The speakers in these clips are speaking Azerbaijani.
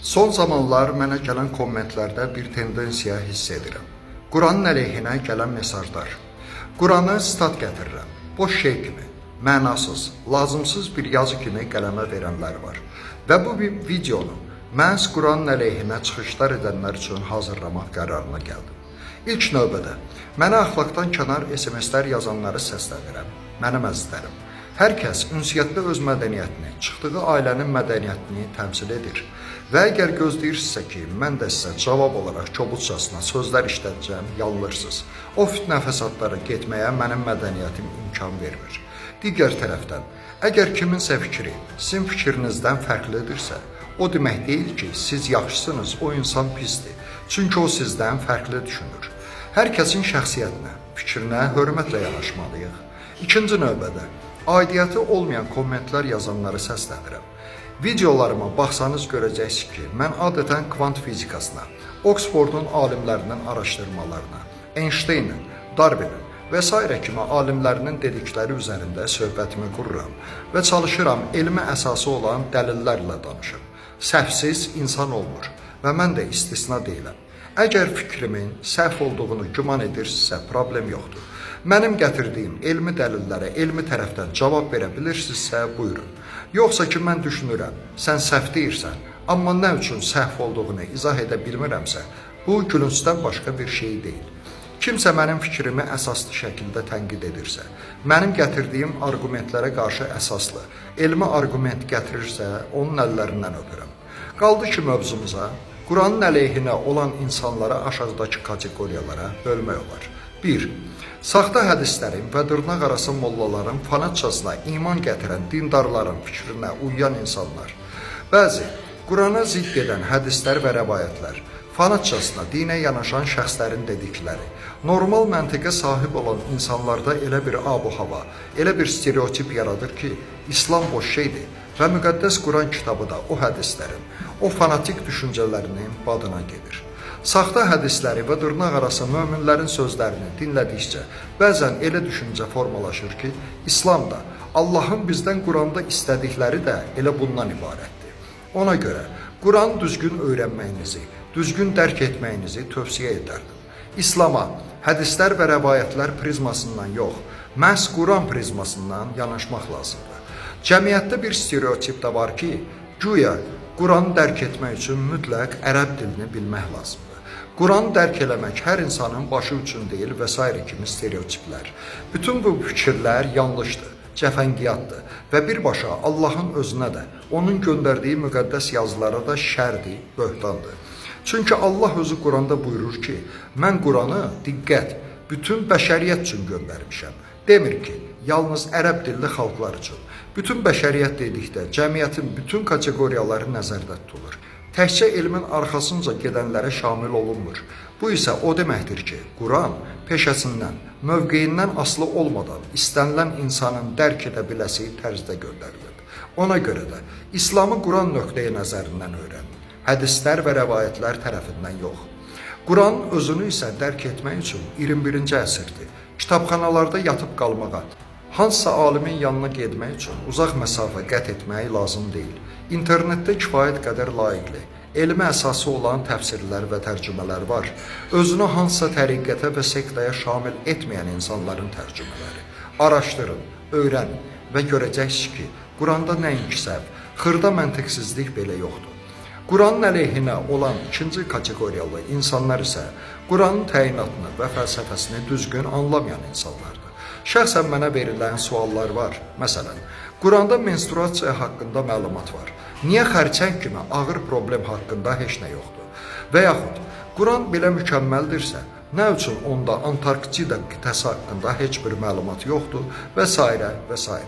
Son zamanlar mənə gələn kommentlərdə bir tendensiya hiss edirəm. Quranın əleyhinə gələn mesajlar. Quranı stat gətirirəm. Boş şey kimi, mənasız, lazımsız bir yazı kimi qələmə verənlər var. Və bu bir videonu məhz Quranın əleyhinə çıxışlar edənlər üçün hazırlamaq qərarına gəldim. İlk növbədə mənə əxlaqdan kənar SMS-lər yazanları səslənirəm. Mənim əzizlərim. Hər kəs ünsiyyətdə öz mədəniyyətini, çıxdığı ailənin mədəniyyətini təmsil edir. Və əgər gözləyirsinizsə ki, mən də sizə cavab olaraq kobudcasına sözlər işlədəcəm, yanılırsınız. O fitnə fəsadlara getməyə mənim mədəniyyətim imkan vermir. Digər tərəfdən, əgər kiminsə fikri sizin fikrinizdən fərqlidirsə, o demək deyil ki, siz yaxşısınız, o insan pisdir. Çünki o sizdən fərqli düşünür. Hər kəsin şəxsiyyətinə, fikrinə hörmətlə yanaşmalıyıq. İkinci növbədə, aidiyyəti olmayan kommentlər yazanları səslənirəm. Videolarıma baxsanız görəcəksiniz ki, mən adətən kvant fizikasına, Oxfordun alimlərinin araşdırmalarına, Einstein'in, Darwinin və s. kimi alimlərinin dedikləri üzərində söhbətimi qururam və çalışıram elmi əsası olan dəlillərlə danışım. Səhvsiz insan olmur və mən də istisna deyiləm. Əgər fikrimin səhv olduğunu güman edirsinizsə, problem yoxdur. Mənim gətirdiyim elmi dəlillərə elmi tərəfdən cavab verə bilirsinizsə, buyurun. Yoxsa ki, mən düşünürəm, sən səhv deyirsən, amma nə üçün səhv olduğunu izah edə bilmirəmsə, bu gülüncdən başqa bir şey deyil. Kimsə mənim fikrimi əsaslı şəkildə tənqid edirsə, mənim gətirdiyim argumentlərə qarşı əsaslı, elmi argument gətirirsə, onun əllərindən öpürəm. Qaldı ki, mövzumuza, Quranın əleyhinə olan insanlara aşağıdakı kateqoriyalara bölmək olar. 1. Saxta hədislərin və dırnaqarası mollaların fanatçasına iman gətirən dindarların fikrinə uyan insanlar. Bəzi Qurana zidd edən hədislər və rəvayətlər, fanatçasına dinə yanaşan şəxslərin dedikləri, normal məntiqə sahib olan insanlarda elə bir ab-hava, elə bir stereotip yaradır ki, İslam boş şeydir və müqəddəs Quran kitabı da o hədislərin, o fanatik düşüncələrinin badına gedir. Saxta hədisləri və dırnaqarası möminlərin sözlərini dinlədikcə bəzən elə düşüncə formalaşır ki, İslam da, Allahın bizdən Quranda istədikləri də elə bundan ibarətdir. Ona görə Quranı düzgün öyrənməyinizi, düzgün dərk etməyinizi tövsiyə edərdim. İslama hədislər və rəvayətlər prizmasından yox, məhz Quran prizmasından yanaşmaq lazımdır. Cəmiyyətdə bir stereotip də var ki, güya Quranı dərk etmək üçün mütləq ərəb dilini bilmək lazımdır. Quranı dərk eləmək hər insanın başı üçün deyil və s. kimi stereotiplər. Bütün bu fikirlər yanlışdır, cəfəngiyatdır və birbaşa Allahın özünə də, onun göndərdiyi müqəddəs yazılara da şərdir, böhtandır. Çünki Allah özü Quranda buyurur ki, mən Quranı, diqqət, bütün bəşəriyyət üçün göndərmişəm. Demir ki, yalnız ərəb dilli xalqlar üçün. Bütün bəşəriyyət dedikdə cəmiyyətin bütün kateqoriyaları nəzərdə tutulur. Təkcə elmin arxasınca gedənlərə şamil olunmur. Bu isə o deməkdir ki, Quran peşəsindən, mövqeyindən asılı olmadan istənilən insanın dərk edə biləsi tərzdə göndərilib. Ona görə də İslamı Quran nöqteyi nəzərindən öyrənin. Hədislər və rəvayətlər tərəfindən yox. Quran özünü isə dərk etmək üçün 21-ci əsrdir. Kitabxanalarda yatıb qalmağa, hansısa alimin yanına getmək üçün uzaq məsafə qət etmək lazım deyil. İnternetdə kifayət qədər layiqli, elmi əsası olan təfsirlər və tərcümələr var. Özünü hansısa təriqətə və sektaya şamil etməyən insanların tərcümələri. Araşdırın, öyrənin və görəcəksiniz ki, Quranda nəinki səhv, xırda məntiqsizlik belə yoxdur. Quranın əleyhinə olan ikinci kateqoriyalı insanlar isə Quranın təyinatını və fəlsəfəsini düzgün anlamayan insanlardır. Şəxsən mənə verilən suallar var. Məsələn, Quranda menstruasiya haqqında məlumat var. Niyə xərçəng kimi ağır problem haqqında heç nə yoxdur? Və yaxud, Quran belə mükəmməldirsə, nə üçün onda Antarktida qitəsi haqqında heç bir məlumat yoxdur və s. və s.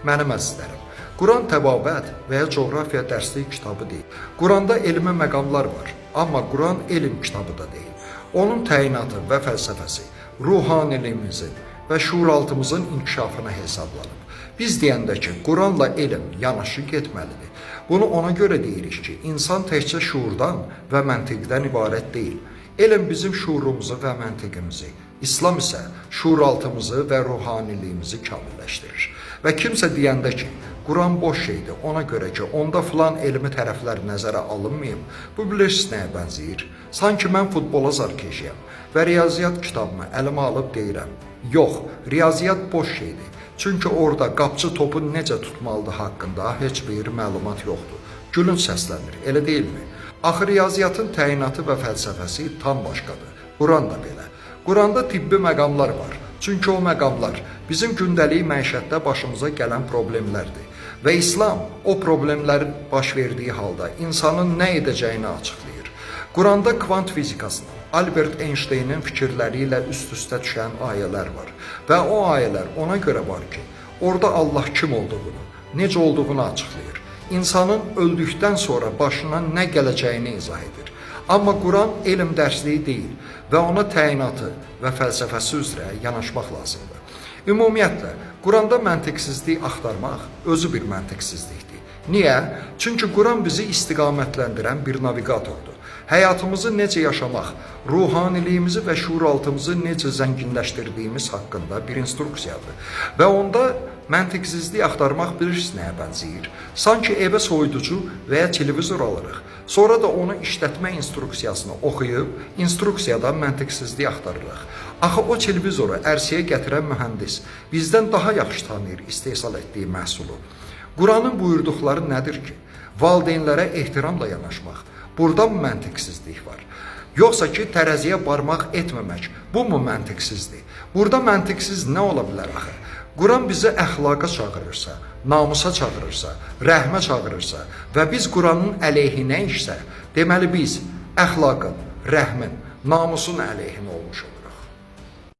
Mənim əzizlərim, Quran təbabət və ya coğrafiya dərslik kitabı deyil. Quranda elmi məqamlar var, amma Quran elm kitabı da deyil. Onun təyinatı və fəlsəfəsi ruhaniliyimizin və şuuraltımızın inkişafına hesablanıb. Biz deyəndə ki, Quranla elm yanaşı getməlidir. Bunu ona görə deyirik ki, insan təkcə şuurdan və məntiqdən ibarət deyil. Elm bizim şuurumuzu və məntiqimizi, İslam isə şuuraltımızı və ruhaniliyimizi kamilləşdirir. Və kimsə deyəndə ki, Quran boş şeydir. Ona görə ki, onda filan elmi tərəflər nəzərə alınmayıb. Bu bilirsiniz nəyə bənzəyir? Sanki mən futbola zarkeşiyəm və riyaziyyat kitabımı əlimə alıb deyirəm. Yox, riyaziyyat boş şeydir. Çünki orada qapçı topu necə tutmalıdır haqqında heç bir məlumat yoxdur. Gülünc səslənir, elə deyilmi? Axı riyaziyyatın təyinatı və fəlsəfəsi tam başqadır. Quran da belə. Quranda tibbi məqamlar var. Çünki o məqamlar bizim gündəlik məişətdə başımıza gələn problemlərdir. Və İslam o problemlərin baş verdiyi halda insanın nə edəcəyini açıqlayır. Quranda kvant fizikasının, Albert Einstein'in fikirləri ilə üst-üstə düşən ayələr var. Və o ayələr ona görə var ki, orada Allah kim olduğunu, necə olduğunu açıqlayır. İnsanın öldükdən sonra başına nə gələcəyini izah edir. Amma Quran elm dərsliyi deyil və ona təyinatı və fəlsəfəsi üzrə yanaşmaq lazımdır. Ümumiyyətlə, Quranda məntiqsizlik axtarmaq özü bir məntiqsizlikdir. Niyə? Çünki Quran bizi istiqamətləndirən bir navigatordur. Həyatımızı necə yaşamaq, ruhaniliyimizi və şuuraltımızı necə zənginləşdirdiyimiz haqqında bir instruksiyadır. Və onda məntiqsizlik axtarmaq bilirsiniz nəyə bənzəyir? Sanki evə soyuducu və ya televizor alırıq. Sonra da onu işlətmə instruksiyasını oxuyub, instruksiyada məntiqsizlik axtarırıq. Axı o televizoru ərsəyə gətirən mühəndis bizdən daha yaxşı tanıyır istehsal etdiyi məhsulu. Quranın buyurduqları nədir ki? Valideynlərə ehtiramla yanaşmaq. Burada mı məntiqsizlik var? Yoxsa ki, tərəziyə barmaq etməmək, bu mu məntiqsizlik? Burada məntiqsiz nə ola bilər axı? Quran bizi əxlaqa çağırırsa, namusa çağırırsa, rəhmə çağırırsa və biz Quranın əleyhinə işsə, deməli biz əxlaqın, rəhmin, namusun əleyhinə olmuşuq.